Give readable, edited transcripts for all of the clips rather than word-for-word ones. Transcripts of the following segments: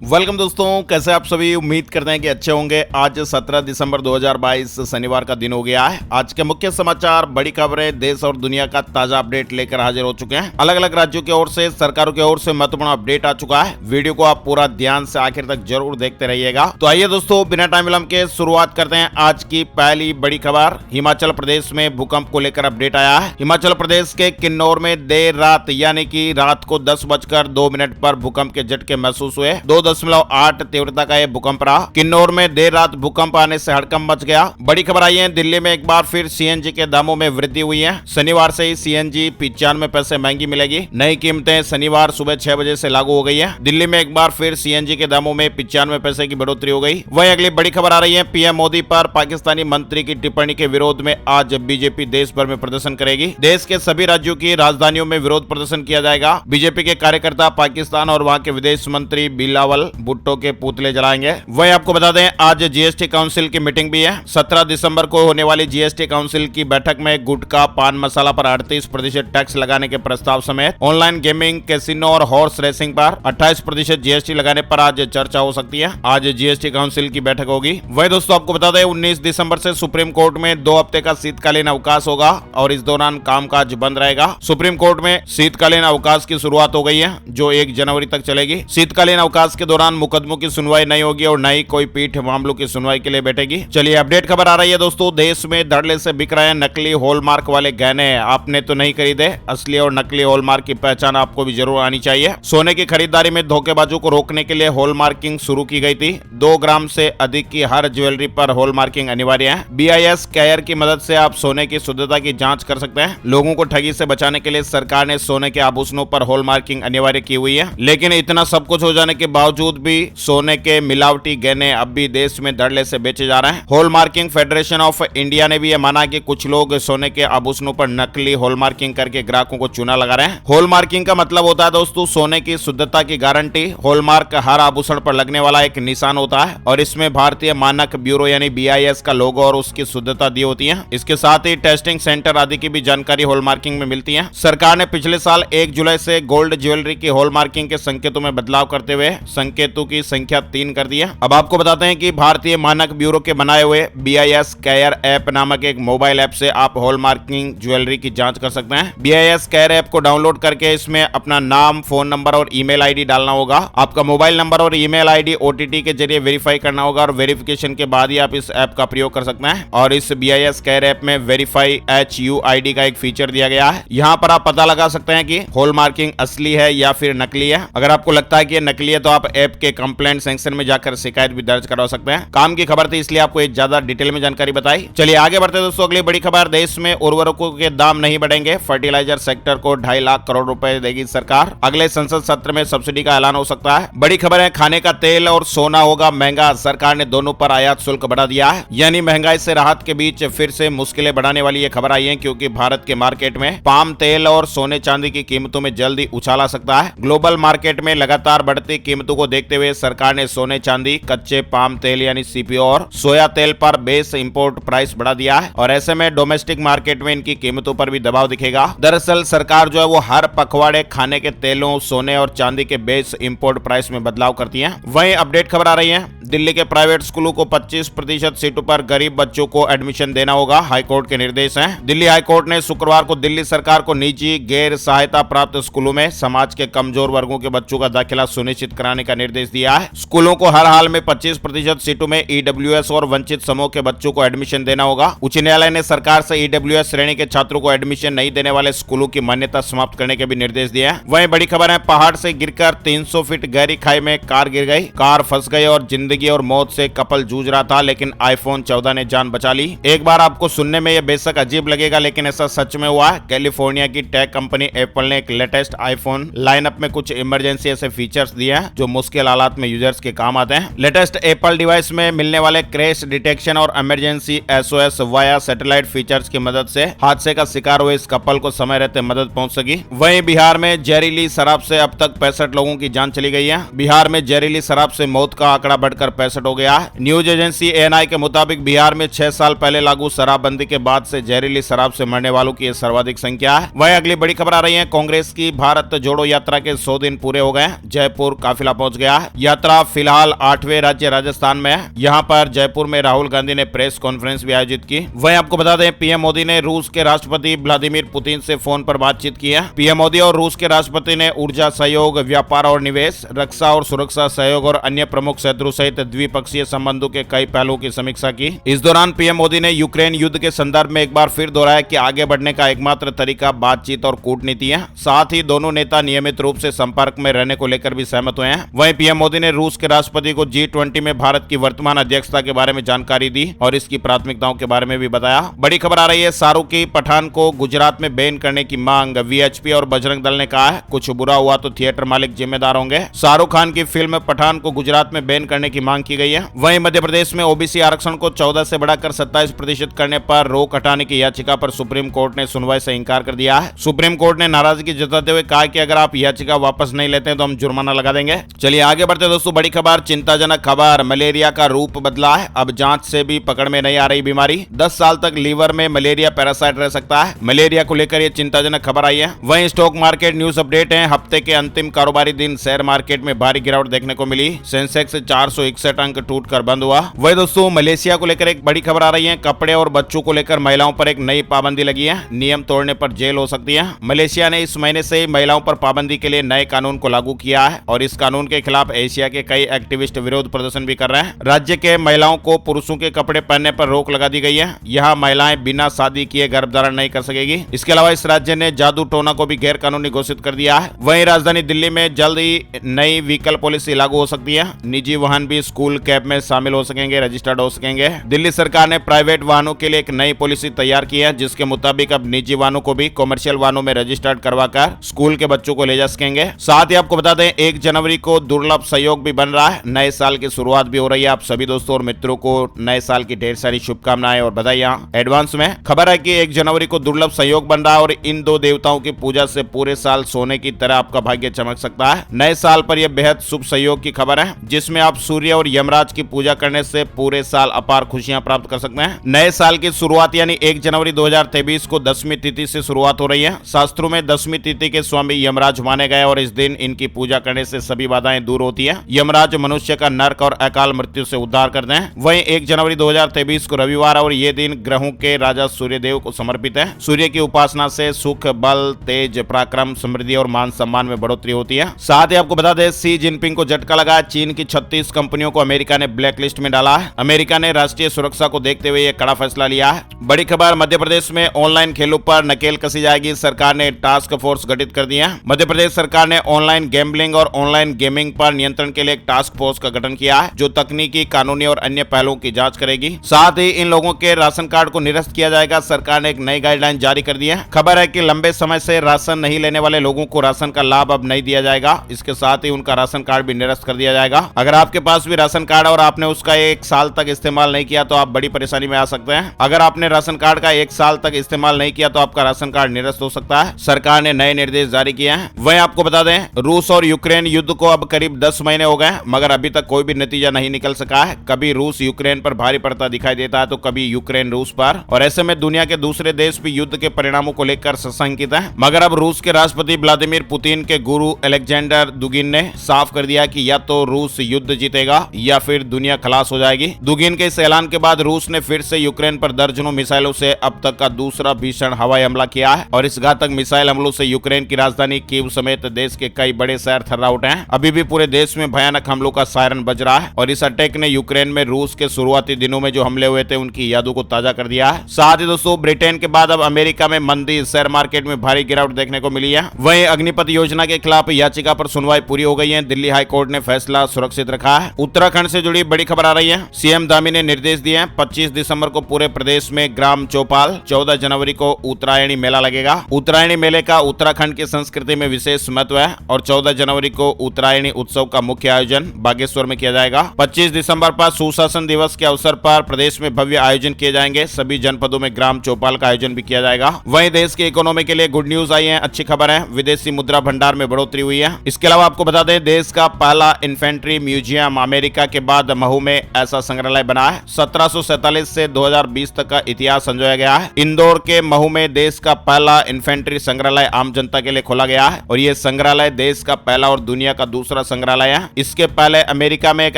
Welcome दोस्तों, कैसे आप सभी। उम्मीद करते हैं कि अच्छे होंगे। आज 17 दिसंबर 2022 शनिवार का दिन हो गया है। आज के मुख्य समाचार, बड़ी खबरें, देश और दुनिया का ताजा अपडेट लेकर हाजिर हो चुके हैं। अलग अलग राज्यों की ओर से, सरकारों की ओर से महत्वपूर्ण अपडेट आ चुका है। वीडियो को आप पूरा ध्यान से आखिर तक जरूर देखते रहिएगा। तो आइए दोस्तों, बिना टाइम विलंब के शुरुआत करते हैं आज की पहली बड़ी खबर। हिमाचल प्रदेश में भूकंप को लेकर अपडेट आया है। हिमाचल प्रदेश के किन्नौर में देर रात यानी कि रात को 10:02 पर भूकंप के झटके महसूस हुए। 2.8 तीव्रता का यह भूकंप रहा। किन्नौर में देर रात भूकंप आने से हड़कंप मच गया। बड़ी खबर आई है, दिल्ली में एक बार फिर सीएनजी के दामों में वृद्धि हुई है। शनिवार से ही सीएनजी 95 पैसे महंगी मिलेगी। नई कीमतें शनिवार सुबह 6 बजे से लागू हो गई है। दिल्ली में एक बार फिर सीएनजी के दामों में 95 पैसे की बढ़ोतरी हो गई। वहीं अगली बड़ी खबर आ रही है, पीएम मोदी पर पाकिस्तानी मंत्री की टिप्पणी के विरोध में आज बीजेपी देश भर में प्रदर्शन करेगी। देश के सभी राज्यों की राजधानियों में विरोध प्रदर्शन किया जाएगा। बीजेपी के कार्यकर्ता पाकिस्तान और वहां के विदेश मंत्री बिलावल भुट्टो के पुतले जलाएंगे। वहीं आपको बता दें, आज जीएसटी काउंसिल की मीटिंग भी है। 17 दिसंबर को होने वाली जीएसटी काउंसिल की बैठक में गुटखा, पान मसाला पर 38% टैक्स लगाने के प्रस्ताव समेत ऑनलाइन गेमिंग, कैसीनो और हॉर्स रेसिंग पर 28% जीएसटी लगाने पर आज चर्चा हो सकती है। आज जीएसटी काउंसिल की बैठक होगी। वही दोस्तों, आपको बता दें, 19 दिसंबर से सुप्रीम कोर्ट में 2 हफ्ते का शीतकालीन अवकाश होगा और इस दौरान कामकाज बंद रहेगा। सुप्रीम कोर्ट में शीतकालीन अवकाश की शुरुआत हो गई है, जो 1 जनवरी तक चलेगी। शीतकालीन अवकाश के दौरान मुकदमों की सुनवाई नहीं होगी और न ही कोई पीठ मामलों की सुनवाई के लिए बैठेगी। चलिए अपडेट खबर आ रही है दोस्तों, देश में धड़ल्ले से बिक रहे हैं नकली हॉलमार्क वाले गहने। आपने तो नहीं खरीदे, असली और नकली हॉलमार्क की पहचान आपको भी जरूर आनी चाहिए। सोने की खरीदारी में धोखेबाजों को रोकने के लिए हॉलमार्किंग शुरू की गई थी। 2 ग्राम से अधिक की हर ज्वेलरी पर हॉलमार्किंग अनिवार्य है। BIS कैयर की मदद से आप सोने की शुद्धता की जांच कर सकते हैं। लोगों को ठगी से बचाने के लिए सरकार ने सोने के आभूषणों पर हॉलमार्किंग अनिवार्य की हुई है। लेकिन इतना सब कुछ हो जाने के बावजूद भी सोने के मिलावटी गहने अब भी देश में धड़ल्ले से बेचे जा रहे हैं। हॉलमार्किंग फेडरेशन ऑफ इंडिया ने भी यह माना कि कुछ लोग सोने के आभूषणों पर नकली हॉलमार्किंग करके ग्राहकों को चूना लगा रहे हैं। हॉलमार्किंग का मतलब होता है दोस्तों, सोने की शुद्धता की गारंटी। हॉलमार्क हर आभूषण पर लगने वाला एक निशान होता है और इसमें भारतीय मानक ब्यूरो यानी BIS का लोगो और उसकी शुद्धता दी होती है। इसके साथ ही टेस्टिंग सेंटर आदि की भी जानकारी हॉलमार्किंग में मिलती है। सरकार ने पिछले साल 1 जुलाई से गोल्ड ज्वेलरी की हॉलमार्किंग के संकेतों में बदलाव करते हुए संकेतों की संख्या 3 कर दी है। अब आपको बताते हैं कि भारतीय मानक ब्यूरो के बनाए हुए BIS कैयर ऐप नामक एक मोबाइल ऐप से आप हॉलमार्किंग ज्वेलरी की जांच कर सकते हैं। BIS कैयर ऐप को डाउनलोड करके इसमें अपना नाम, फोन नंबर और ईमेल आईडी डालना होगा। आपका मोबाइल नंबर और ईमेल आईडी OTT के जरिए वेरीफाई करना होगा और वेरिफिकेशन के बाद ही आप इस ऐप का प्रयोग कर सकते हैं। और इस BIS कैयर ऐप में वेरीफाई HUID का एक फीचर दिया गया है। यहाँ पर आप पता लगा सकते हैं कि हॉलमार्किंग असली है या फिर नकली है। अगर आपको लगता है कि ये नकली है तो आप ऐप के कंप्लेंट सेक्शन में जाकर शिकायत भी दर्ज करवा सकते हैं। काम की खबर थी इसलिए आपको ज्यादा डिटेल में जानकारी बताई। चलिए आगे बढ़ते हैं दोस्तों, अगली बड़ी खबर। देश में उर्वरकों के दाम नहीं बढ़ेंगे। फर्टिलाइजर सेक्टर को 2.5 लाख करोड़ रुपए देगी सरकार। अगले संसद सत्र में सब्सिडी का ऐलान हो सकता है। बड़ी खबर है, खाने का तेल और सोना होगा महंगा। सरकार ने दोनों पर आयात शुल्क बढ़ा दिया है, यानी महंगाई से राहत के बीच फिर से मुश्किलें बढ़ाने वाली ये खबर आई है, क्योंकि भारत के मार्केट में पाम तेल और सोने चांदी की कीमतों में जल्द ही उछाल आ सकता है। ग्लोबल मार्केट में लगातार बढ़ती कीमतों को देखते हुए सरकार ने सोने, चांदी, कच्चे पाम तेल यानी CPO और सोया तेल पर बेस इंपोर्ट प्राइस बढ़ा दिया है और ऐसे में डोमेस्टिक मार्केट में इनकी कीमतों पर भी दबाव दिखेगा। दरअसल सरकार जो है वो हर पखवाड़े खाने के तेलों, सोने और चांदी के बेस इंपोर्ट प्राइस में बदलाव करती है। वहीं अपडेट खबर आ रही है, दिल्ली के प्राइवेट स्कूलों को 25% सीटों पर गरीब बच्चों को एडमिशन देना होगा। हाईकोर्ट के निर्देश हैं। दिल्ली हाईकोर्ट ने शुक्रवार को दिल्ली सरकार को निजी गैर सहायता प्राप्त स्कूलों में समाज के कमजोर वर्गों के बच्चों का दाखिला सुनिश्चित कराने का निर्देश दिया है। स्कूलों को हर हाल में 25% सीटों में EWS और वंचित समूह के बच्चों को एडमिशन देना होगा। उच्च न्यायालय ने सरकार से EWS श्रेणी के छात्रों को एडमिशन नहीं देने वाले स्कूलों की मान्यता समाप्त करने के भी निर्देश दिए हैं। वहीं बड़ी खबर है, पहाड़ से गिरकर 300 फीट गहरी खाई में कार गिर गई। कार फंस गई और जिंदगी और मौत से कपल जूझ रहा था, लेकिन iPhone 14 ने जान बचा ली। एक बार आपको सुनने में यह बेशक अजीब लगेगा, लेकिन ऐसा सच में हुआ है। कैलिफोर्निया की टेक कंपनी एप्पल ने एक लेटेस्ट iPhone लाइनअप में कुछ इमरजेंसी ऐसे फीचर्स दिए हैं जो मुश्किल हालात में यूजर्स के काम आते हैं। लेटेस्ट एप्पल डिवाइस में मिलने वाले क्रैश डिटेक्शन और emergency SOS via satellite features की मदद से हादसे का शिकार हुए इस कपल को समय रहते मदद पहुंच सकी। वहीं बिहार में जहरीली शराब से अब तक 65 लोगों की जान चली गई है। बिहार में जहरीली शराब से मौत का आंकड़ा बढ़कर बढ़कर 65 हो गया है। न्यूज एजेंसी एएनआई के मुताबिक बिहार में 6 साल पहले लागू शराबबंदी के बाद से जहरीली शराब से मरने वालों की सर्वाधिक संख्या है। वहीं अगली बड़ी खबर आ रही है, कांग्रेस की भारत जोड़ो यात्रा के 100 दिन पूरे हो गए। जयपुर काफिला पहुंच गया है। यात्रा फिलहाल 8वें राज्य राजस्थान में है। यहाँ पर जयपुर में राहुल गांधी ने प्रेस कॉन्फ्रेंस भी आयोजित की। वहीं आपको बता दें, पीएम मोदी ने रूस के राष्ट्रपति व्लादिमीर पुतिन से फोन पर बातचीत की है। पीएम मोदी और रूस के राष्ट्रपति ने ऊर्जा सहयोग, व्यापार और निवेश, रक्षा और सुरक्षा सहयोग और अन्य प्रमुख क्षेत्रों सहित द्विपक्षीय संबंधों के कई पहलुओं की समीक्षा की। इस दौरान पीएम मोदी ने यूक्रेन युद्ध के संदर्भ में एक बार फिर दोहराया कि आगे बढ़ने का एकमात्र तरीका बातचीत और कूटनीति है। साथ ही दोनों नेता नियमित रूप से संपर्क में रहने को लेकर भी सहमत हुए हैं। वहीं पीएम मोदी ने रूस के राष्ट्रपति को G20 में भारत की वर्तमान अध्यक्षता के बारे में जानकारी दी और इसकी प्राथमिकताओं के बारे में भी बताया। बड़ी खबर आ रही है, शाहरुख की पठान को गुजरात में बैन करने की मांग। वीएचपी और बजरंग दल ने कहा है, कुछ बुरा हुआ तो थिएटर मालिक जिम्मेदार होंगे। शाहरुख खान की फिल्म पठान को गुजरात में बैन करने की मांग की गई है। वहीं मध्य प्रदेश में ओबीसी आरक्षण को 14 से बढ़ाकर 27% करने पर रोक हटाने की याचिका पर सुप्रीम कोर्ट ने सुनवाई से इंकार कर दिया है। सुप्रीम कोर्ट ने नाराजगी जताते हुए कहा कि अगर आप याचिका वापस नहीं लेते हैं तो हम जुर्माना लगा देंगे। चलिए आगे बढ़ते दोस्तों। बड़ी खबर, चिंताजनक खबर, मलेरिया का रूप बदला है। अब जांच से भी पकड़ में नहीं आ रही बीमारी। 10 साल तक लीवर में मलेरिया पैरासाइट रह सकता है। मलेरिया को लेकर यह चिंताजनक खबर आई है। वहीं स्टॉक मार्केट न्यूज अपडेट है। हफ्ते के अंतिम कारोबारी दिन शेयर मार्केट में भारी गिरावट देखने को मिली। सेंसेक्स 461 अंक टूटकर बंद हुआ। वही दोस्तों, मलेशिया को लेकर एक बड़ी खबर आ रही है। कपड़े और बच्चों को लेकर महिलाओं पर एक नई पाबंदी लगी है। नियम तोड़ने पर जेल हो सकती है। मलेशिया ने इस महीने से महिलाओं पर पाबंदी के लिए नए कानून को लागू किया है और इस कानून के खिलाफ एशिया के कई एक्टिविस्ट विरोध प्रदर्शन भी कर रहे हैं। राज्य के महिलाओं को पुरुषों के कपड़े पहनने पर रोक लगा दी गई है। यहाँ महिलाएं बिना शादी किए गर्भधारण नहीं कर सकेगी। इसके अलावा इस राज्य ने जादू टोना को भी गैर कानूनी घोषित कर दिया है। वहीं राजधानी दिल्ली में जल्द ही नई व्हीकल पॉलिसी लागू हो सकती है। निजी वाहन भी स्कूल कैब में शामिल हो सकेंगे, रजिस्टर्ड हो सकेंगे। दिल्ली सरकार ने प्राइवेट वाहनों के लिए एक नई पॉलिसी तैयार की है, जिसके मुताबिक अब निजी वाहनों को भी कमर्शियल वाहनों में रजिस्टर्ड करवाकर स्कूल के बच्चों को ले जा सकेंगे। साथ ही आपको बता दें, 1 जनवरी को दुर्लभ सहयोग भी बन रहा है। नए साल की शुरुआत भी हो रही है। आप सभी दोस्तों और मित्रों को नए साल की ढेर सारी शुभकामनाएं और बधाइयां एडवांस में। खबर है कि 1 जनवरी को दुर्लभ सहयोग बन रहा है और इन 2 देवताओं की पूजा से पूरे साल सोने की तरह आपका भाग्य चमक सकता है। नए साल पर यह बेहद शुभ सहयोग की खबर है, जिसमें आप सूर्य और यमराज की पूजा करने से पूरे साल अपार खुशियां प्राप्त कर सकते हैं। नए साल की शुरुआत यानी 1 जनवरी 2023 को 10वीं तिथि से शुरुआत हो रही है। शास्त्रों में 10वीं तिथि के स्वामी यमराज माने गए और इस दिन इनकी पूजा करने से सभी बाधाएं दूर होती है। यमराज मनुष्य का नरक और अकाल मृत्यु से उद्धार करते हैं। वहीं 1 जनवरी 2023 को रविवार और ये दिन ग्रहों के राजा सूर्य देव को समर्पित है। सूर्य की उपासना से सुख, बल, तेज, पराक्रम, समृद्धि और मान सम्मान में बढ़ोतरी होती है। साथ ही आपको बता दें, शी जिनपिंग को झटका लगा। चीन की 36 कंपनियों को अमेरिका ने ब्लैक लिस्ट में डाला है। अमेरिका ने राष्ट्रीय सुरक्षा को देखते हुए यह कड़ा फैसला लिया है। बड़ी खबर, मध्य प्रदेश में ऑनलाइन खेलों पर नकेल कसी जाएगी। सरकार ने टास्क फोर्स गठित कर दिया है। मध्य प्रदेश सरकार ने ऑनलाइन गैम्बलिंग और ऑनलाइन गेमिंग पर नियंत्रण के लिए एक टास्क फोर्स का गठन किया है, जो तकनीकी, कानूनी और अन्य पहलुओं की जांच करेगी। साथ ही इन लोगों के राशन कार्ड को निरस्त किया जाएगा। सरकार ने एक नई गाइडलाइन जारी कर दी है। खबर है कि लंबे समय से राशन नहीं लेने वाले लोगों को राशन का लाभ अब नहीं दिया जाएगा। इसके साथ ही उनका राशन कार्ड भी निरस्त कर दिया जाएगा। अगर आपके पास भी राशन कार्ड और आपने उसका 1 साल तक इस्तेमाल नहीं किया तो आप बड़ी परेशानी में आ सकते हैं। अगर आपने राशन कार्ड का 1 साल तक इस्तेमाल नहीं किया तो आपका राशन कार्ड निरस्त हो सकता है। सरकार ने नए निर्देश जारी किए हैं। वहीं आपको बता दें, रूस और यूक्रेन युद्ध को अब करीब 10 महीने हो गए, मगर अभी तक कोई भी नतीजा नहीं निकल सका है। कभी रूस यूक्रेन पर भारी पड़ता दिखाई देता है तो कभी यूक्रेन रूस पर, और ऐसे में दुनिया के दूसरे देश भी युद्ध के परिणामों को लेकर सशंकित हैं। मगर अब रूस के राष्ट्रपति व्लादिमीर पुतिन के गुरु अलेक्जेंडर दुगिन ने साफ कर दिया कि या तो रूस युद्ध जीतेगा या फिर दुनिया खलास हो जाएगी। दुगिन के इस ऐलान के बाद रूस ने फिर से यूक्रेन पर दर्जनों मिसाइलों से अब तक का दूसरा भीषण हवाई हमला किया है और इस घातक मिसाइल हमलों से यूक्रेन की राजधानी कीव समेत देश के कई बड़े शहर थर्रा उठे हैं। अभी भी पूरे देश में भयानक हमलों का सायरन बज रहा है और इस अटैक ने यूक्रेन में रूस के शुरुआती दिनों में जो हमले हुए थे उनकी यादों को ताजा कर दिया है। साथ ही दोस्तों, ब्रिटेन के बाद अब अमेरिका में मंदी, शेयर मार्केट में भारी गिरावट देखने को मिली है। वहीं अग्निपथ योजना के खिलाफ याचिका पर सुनवाई पूरी हो गई है। दिल्ली हाई कोर्ट ने फैसला सुरक्षित रखा है। उत्तराखंड से जुड़ी बड़ी खबर आ रही है। सीएम धामी ने निर्देश दिए हैं। 25 दिसंबर को पूरे प्रदेश में ग्राम चौपाल, 14 जनवरी को उत्तरायणी मेला लगेगा। उत्तरायणी मेले का उत्तराखंड की संस्कृति में विशेष महत्व है और 14 जनवरी को उत्तरायणी उत्सव का मुख्य आयोजन बागेश्वर में किया जाएगा। 25 दिसंबर पर सुशासन दिवस के अवसर पर प्रदेश में भव्य आयोजन किए जाएंगे। सभी जनपदों में ग्राम चौपाल का आयोजन भी किया जाएगा। वहीं देश की इकोनॉमी के लिए गुड न्यूज आई है, अच्छी खबर है। विदेशी मुद्रा भंडार में बढ़ोतरी हुई है। इसके अलावा आपको बता दें, देश का पहला इन्फेंट्री म्यूजियम अमेरिका के बाद महू में ऐसा संग्रहालय बना है। 1747 से 2020 तक का इतिहास संजोया गया है। इंदौर के महू में देश का पहला इन्फेंट्री संग्रहालय आम जनता के लिए खोला गया है और ये संग्रहालय देश का पहला और दुनिया का दूसरा संग्रहालय है। इसके पहले अमेरिका में एक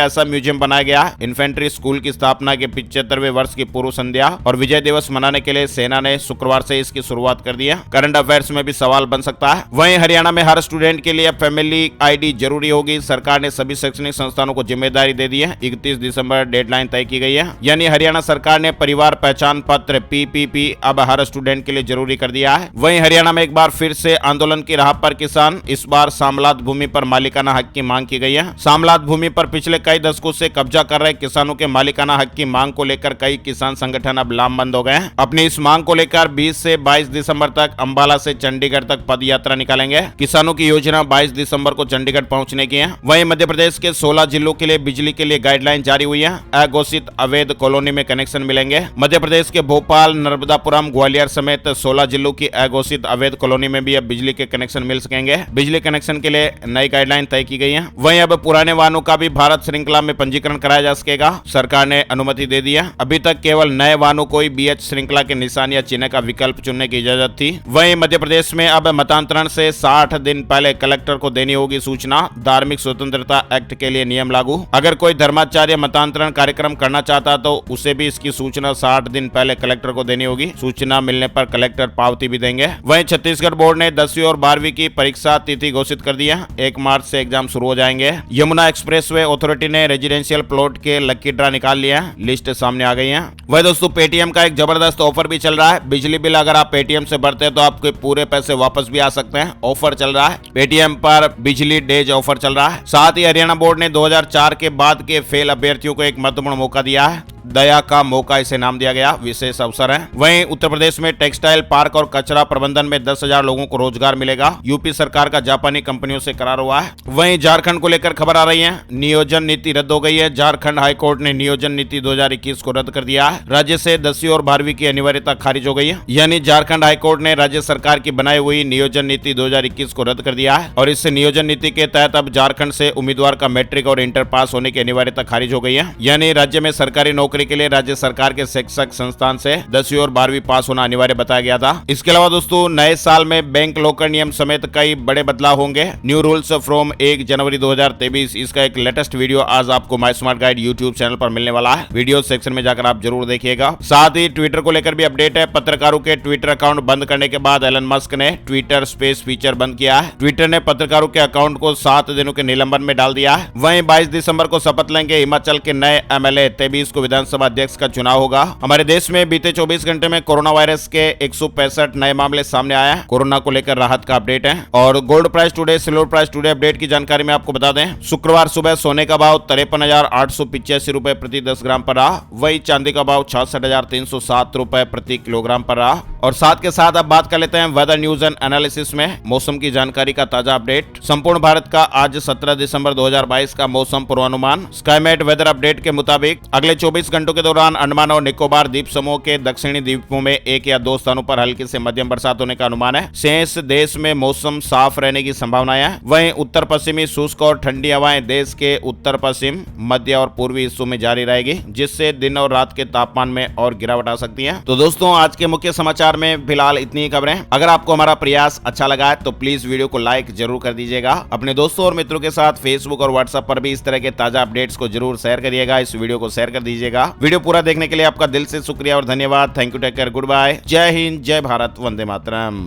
ऐसा म्यूजियम बनाया गया है। इन्फेंट्री स्कूल की स्थापना के 75वें वर्ष की पूर्व संध्या और विजय दिवस मनाने के लिए सेना ने शुक्रवार से इसकी शुरुआत कर दी है। करंट अफेयर्स में भी सवाल बन सकता है। वहीं हरियाणा में हर स्टूडेंट के लिए फैमिली आईडी जरूरी होगी। सरकार ने सभी शैक्षणिक संस्थानों को जिम्मेदारी दे दी है। 31 दिसंबर डेडलाइन तय की गई है। यानी हरियाणा सरकार ने परिवार पहचान पत्र PPP अब हर स्टूडेंट के लिए जरूरी कर दिया है। वहीं हरियाणा में एक बार फिर से आंदोलन की राह पर किसान। इस बार सामलात भूमि पर मालिकाना हक की मांग की गई है। सामलात भूमि पर पिछले कई दशकों से कब्जा कर रहे किसानों के मालिकाना हक की मांग को लेकर कई किसान संगठन अब लामबंद हो गए हैं। अपनी इस मांग को लेकर 20 से 22 दिसंबर तक अंबाला से चंडीगढ़ तक पद यात्रा निकालेंगे। किसानों की योजना 22 दिसंबर को चंडीगढ़ पहुंचने की है। वहीं मध्य प्रदेश के 16 जिलों के लिए बिजली के लिए गाइडलाइन जारी हुई है। अघोषित अवैध कॉलोनी में कनेक्शन मिलेंगे। मध्य प्रदेश के भोपाल, नर्मदापुरम, ग्वालियर समेत 16 जिलों की अघोषित अवैध कॉलोनी में भी अब बिजली के कनेक्शन मिल सकेंगे। बिजली कनेक्शन के लिए नई गाइडलाइन तय की गई है। वहीं अब पुराने वाहनों का भी भारत श्रृंखला में पंजीकरण कराया जा सकेगा। सरकार ने अनुमति दे दी है। अभी तक केवल नए वाहनों को ही BH श्रृंखला के निशान या चिन्ह का विकल्प चुनने की इजाजत थी। वहीं मध्य प्रदेश में अब मतांतरण से 60 दिन पहले कलेक्टर को देनी होगी सूचना। धार्मिक स्वतंत्रता एक्ट के लिए नियम लागू। अगर कोई धर्माचार्य मतांतरण कार्यक्रम करना चाहता तो उसे भी इसकी सूचना 60 दिन पहले कलेक्टर को देनी होगी। सूचना मिलने पर कलेक्टर पावती भी देंगे। वहीं छत्तीसगढ़ बोर्ड ने 10वीं और 12वीं की परीक्षा तिथि घोषित कर दी है। 1 मार्च से एग्जाम शुरू हो जाएंगे। यमुना एक्सप्रेसवे अथॉरिटी ने रेजिडेंशियल प्लॉट के लकी ड्रा निकाल लिया है। लिस्ट सामने आ गई है। वह दोस्तों पेटीएम का एक जबरदस्त ऑफर भी चल रहा है। बिजली बिल अगर आप पेटीएम से भरते हैं तो आपके पूरे पैसे वापस भी आ सकते हैं। ऑफर चल रहा है। पेटीएम पर बिजली डेज ऑफर चल रहा है। साथ ही हरियाणा बोर्ड ने 2004 के बाद के फेल अभ्यर्थियों को एक महत्वपूर्ण मौका दिया है। दया का मौका इसे नाम दिया गया। विशेष अवसर है। वहीं उत्तर प्रदेश में टेक्सटाइल पार्क और कचरा प्रबंधन में 10,000 लोगों को रोजगार मिलेगा। यूपी सरकार का जापानी कंपनियों से करार हुआ है। वहीं झारखंड को लेकर खबर आ रही है। नियोजन नीति रद्द हो गई है। झारखंड हाईकोर्ट ने नियोजन नीति 2021 को रद्द कर दिया है। राज्य से 10वीं और 12वीं की अनिवार्यता खारिज हो गई है। यानी झारखंड हाईकोर्ट ने राज्य सरकार की बनाई हुई नियोजन नीति 2021 को रद्द कर दिया है और इससे नियोजन नीति के तहत अब झारखंड से उम्मीदवार का मैट्रिक और इंटर पास होने की अनिवार्यता खारिज हो गई है। यानी राज्य में सरकारी नौकरी के लिए राज्य सरकार के शिक्षक संस्थान से 10वीं और 12वीं पास होना अनिवार्य बताया गया था। इसके अलावा दोस्तों नए साल में बैंक लॉकर नियम समेत कई बड़े बदलाव होंगे। न्यू रूल्स फ्रॉम 1 जनवरी 2023। इसका एक लेटेस्ट वीडियो आज आपको my smart guide YouTube channel पर मिलने वाला है। वीडियो सेक्शन में जाकर आप जरूर देखिएगा। साथ ही ट्विटर को लेकर भी अपडेट है। पत्रकारों के ट्विटर अकाउंट बंद करने के बाद एलन मस्क ने ट्विटर स्पेस फीचर बंद किया है। ट्विटर ने पत्रकारों के अकाउंट को 7 दिनों के निलंबन में डाल दिया है। वहीं 22 दिसंबर को शपथ लेंगे हिमाचल के नए MLA। 23 को विधानसभा अध्यक्ष का चुनाव होगा। हमारे देश में बीते 24 घंटे में कोरोना वायरस के 165 नए मामले सामने आए हैं। कोरोना को लेकर राहत का अपडेट है। और gold price today, silver price today update की जानकारी में आपको बता दें। शुक्रवार सुबह सोने का भाव 53,885 रुपए प्रति 10 ग्राम पर रहा। वही चांदी का भाव 66,307 रुपए प्रति किलोग्राम पर रहा। और साथ के साथ अब बात कर लेते हैं वेदर न्यूज एंड एनालिसिस में मौसम की जानकारी का ताजा अपडेट। संपूर्ण भारत का आज 17 दिसंबर 2022 का मौसम पूर्वानुमान। स्काईमेट वेदर अपडेट के मुताबिक अगले 24 घंटों के दौरान अंडमान और निकोबार द्वीप समूह के दक्षिणी द्वीपों में 1 या 2 स्थानों पर हल्की से मध्यम बरसात होने का अनुमान है। शेष देश में मौसम साफ रहने की संभावना है। वहीं उत्तर पश्चिमी शुष्क और ठंडी हवाएं देश के उत्तर पश्चिम, मध्य और पूर्वी हिस्सों में जारी रहेगी, जिससे दिन और रात के तापमान में और गिरावट आ सकती है। तो दोस्तों आज के मुख्य समाचार में फिलहाल इतनी ही खबरें। अगर आपको हमारा प्रयास अच्छा लगा है तो प्लीज वीडियो को लाइक जरूर कर दीजिएगा। अपने दोस्तों और मित्रों के साथ फेसबुक और व्हाट्सएप पर भी इस तरह के ताजा अपडेट्स को जरूर शेयर करिएगा। इस वीडियो को शेयर कर दीजिएगा। वीडियो पूरा देखने के लिए आपका दिल से शुक्रिया और धन्यवाद। Thank you, take care, good bye, जय हिंद, जय भारत, वंदे मातरम।